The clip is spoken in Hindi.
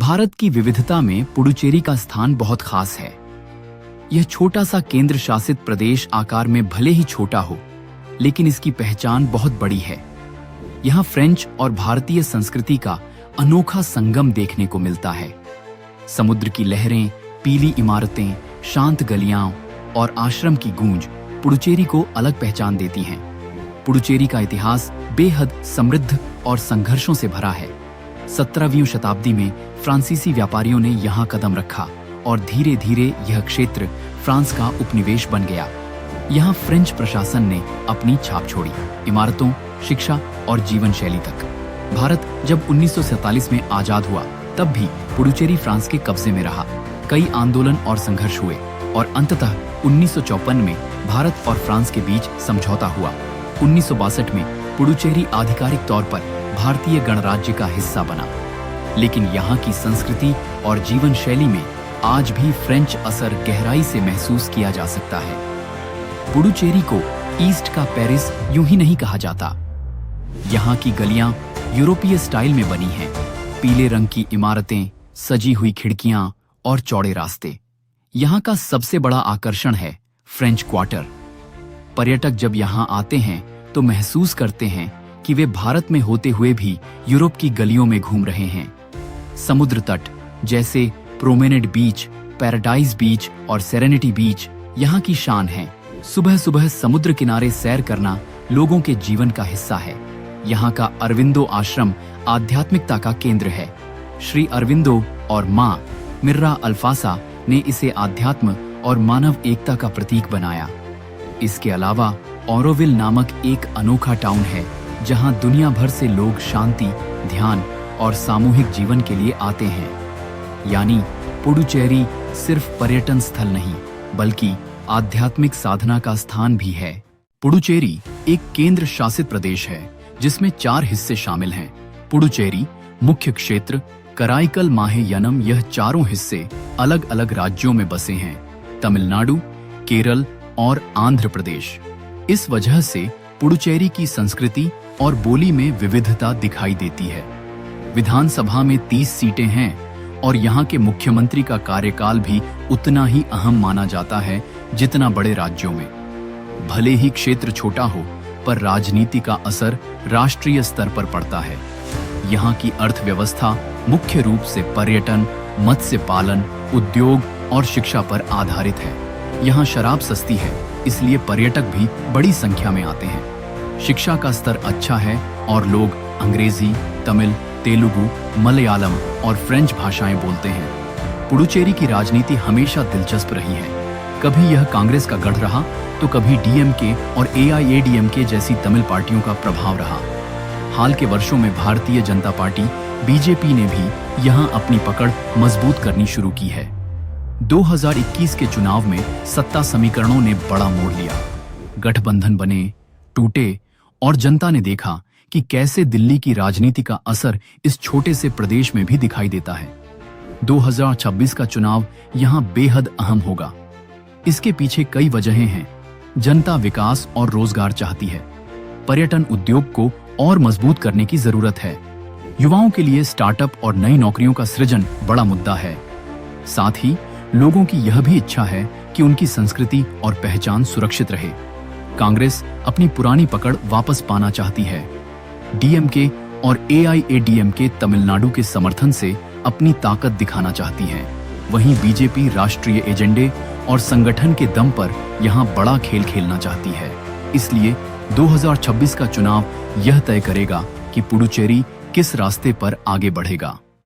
भारत की विविधता में पुडुचेरी का स्थान बहुत खास है। यह छोटा सा केंद्र शासित प्रदेश आकार में भले ही छोटा हो, लेकिन इसकी पहचान बहुत बड़ी है। यहाँ फ्रेंच और भारतीय संस्कृति का अनोखा संगम देखने को मिलता है। समुद्र की लहरें, पीली इमारतें, शांत गलियां और आश्रम की गूंज पुडुचेरी को अलग पहचान देती हैं। पुडुचेरी का इतिहास बेहद समृद्ध और संघर्षों से भरा है। 17वीं शताब्दी में फ्रांसीसी व्यापारियों ने यहाँ कदम रखा और धीरे धीरे यह क्षेत्र फ्रांस का उपनिवेश बन गया। यहाँ फ्रेंच प्रशासन ने अपनी छाप छोड़ी, इमारतों, शिक्षा और जीवन शैली तक। भारत जब 1947 में आजाद हुआ, तब भी पुडुचेरी फ्रांस के कब्जे में रहा। कई आंदोलन और संघर्ष हुए और अंततः 1954 में भारत और फ्रांस के बीच समझौता हुआ। 1962 में पुडुचेरी आधिकारिक तौर पर भारतीय गणराज्य का हिस्सा बना, लेकिन यहाँ की संस्कृति और जीवन शैली में आज भी फ्रेंच असर गहराई से महसूस किया जा सकता है। पुडुचेरी को ईस्ट का पेरिस यूं ही नहीं कहा जाता। यहाँ की गलियां यूरोपीय स्टाइल में बनी हैं। पीले रंग की इमारतें, सजी हुई खिड़कियां और चौड़े रास्ते। यहाँ का सबसे बड़ा आकर्षण है फ्रेंच क्वार्टर। पर्यटक जब यहाँ आते हैं तो महसूस करते हैं कि वे भारत में होते हुए भी यूरोप की गलियों में घूम रहे हैं। समुद्र तट जैसे प्रोमेनेड बीच, पैराडाइज बीच और सेरेनिटी बीच यहाँ की शान है। सुबह सुबह समुद्र किनारे सैर करना लोगों के जीवन का हिस्सा है। यहाँ का अरविंदो आश्रम आध्यात्मिकता का केंद्र है। श्री अरविंदो और माँ मिर्रा अल्फासा ने इसे आध्यात्म और मानव एकता का प्रतीक बनाया। इसके अलावा ऑरोविल नामक एक अनोखा टाउन है, जहाँ दुनिया भर से लोग शांति, ध्यान और सामूहिक जीवन के लिए आते हैं। यानी पुडुचेरी सिर्फ पर्यटन स्थल नहीं, बल्कि आध्यात्मिक साधना का स्थान भी है। पुडुचेरी एक केंद्र शासित प्रदेश है, जिसमें 4 हिस्से शामिल हैं। पुडुचेरी मुख्य क्षेत्र, कराईकल माहे यह चारों हिस्से अलग अलग राज्यों में बसे हैं, तमिलनाडु, केरल और आंध्र प्रदेश। इस वजह से पुडुचेरी की संस्कृति और बोली में विविधता दिखाई देती है। विधानसभा में 30 सीटें हैं और यहाँ के मुख्यमंत्री का कार्यकाल भी उतना ही अहम माना जाता है जितना बड़े राज्यों में। भले ही क्षेत्र छोटा हो, पर राजनीति का असर राष्ट्रीय स्तर पर पड़ता है। यहाँ की अर्थव्यवस्था मुख्य रूप से पर्यटन, मत्स्य पालन, उद्योग और शिक्षा पर आधारित है। यहाँ शराब सस्ती है, इसलिए पर्यटक भी बड़ी संख्या में आते हैं। शिक्षा का स्तर अच्छा है और लोग अंग्रेजी, तमिल, तेलुगु, मलयालम और फ्रेंच भाषाएं बोलते हैं। पुडुचेरी की राजनीति हमेशा दिलचस्प रही है। कभी यह कांग्रेस का गढ़ रहा, तो कभी डीएमके और एआईएडीएमके जैसी तमिल पार्टियों का प्रभाव रहा। हाल के वर्षों में भारतीय जनता पार्टी बीजेपी ने भी यहाँ अपनी पकड़ मजबूत करनी शुरू की है। 2021 के चुनाव में सत्ता समीकरणों ने बड़ा मोड़ लिया। गठबंधन बने, टूटे और जनता ने देखा कि कैसे दिल्ली की राजनीति का असर इस छोटे से प्रदेश में भी दिखाई देता है। 2026 का चुनाव यहाँ बेहद अहम होगा। इसके पीछे कई वजहें हैं। जनता विकास और रोजगार चाहती है। पर्यटन उद्योग को और मजबूत करने की जरूरत है। युवाओं के लिए स्टार्टअप और नई नौकरियों का सृजन बड़ा मुद्दा है। साथ ही लोगों की यह भी इच्छा है कि उनकी संस्कृति और पहचान सुरक्षित रहे। कांग्रेस अपनी पुरानी पकड़ वापस पाना चाहती है। डीएमके और एआईएडीएमके तमिलनाडु के समर्थन से अपनी ताकत दिखाना चाहती है। वहीं बीजेपी राष्ट्रीय एजेंडे और संगठन के दम पर यहाँ बड़ा खेल खेलना चाहती है। इसलिए 2026 का चुनाव यह तय करेगा कि पुडुचेरी किस रास्ते पर आगे बढ़ेगा।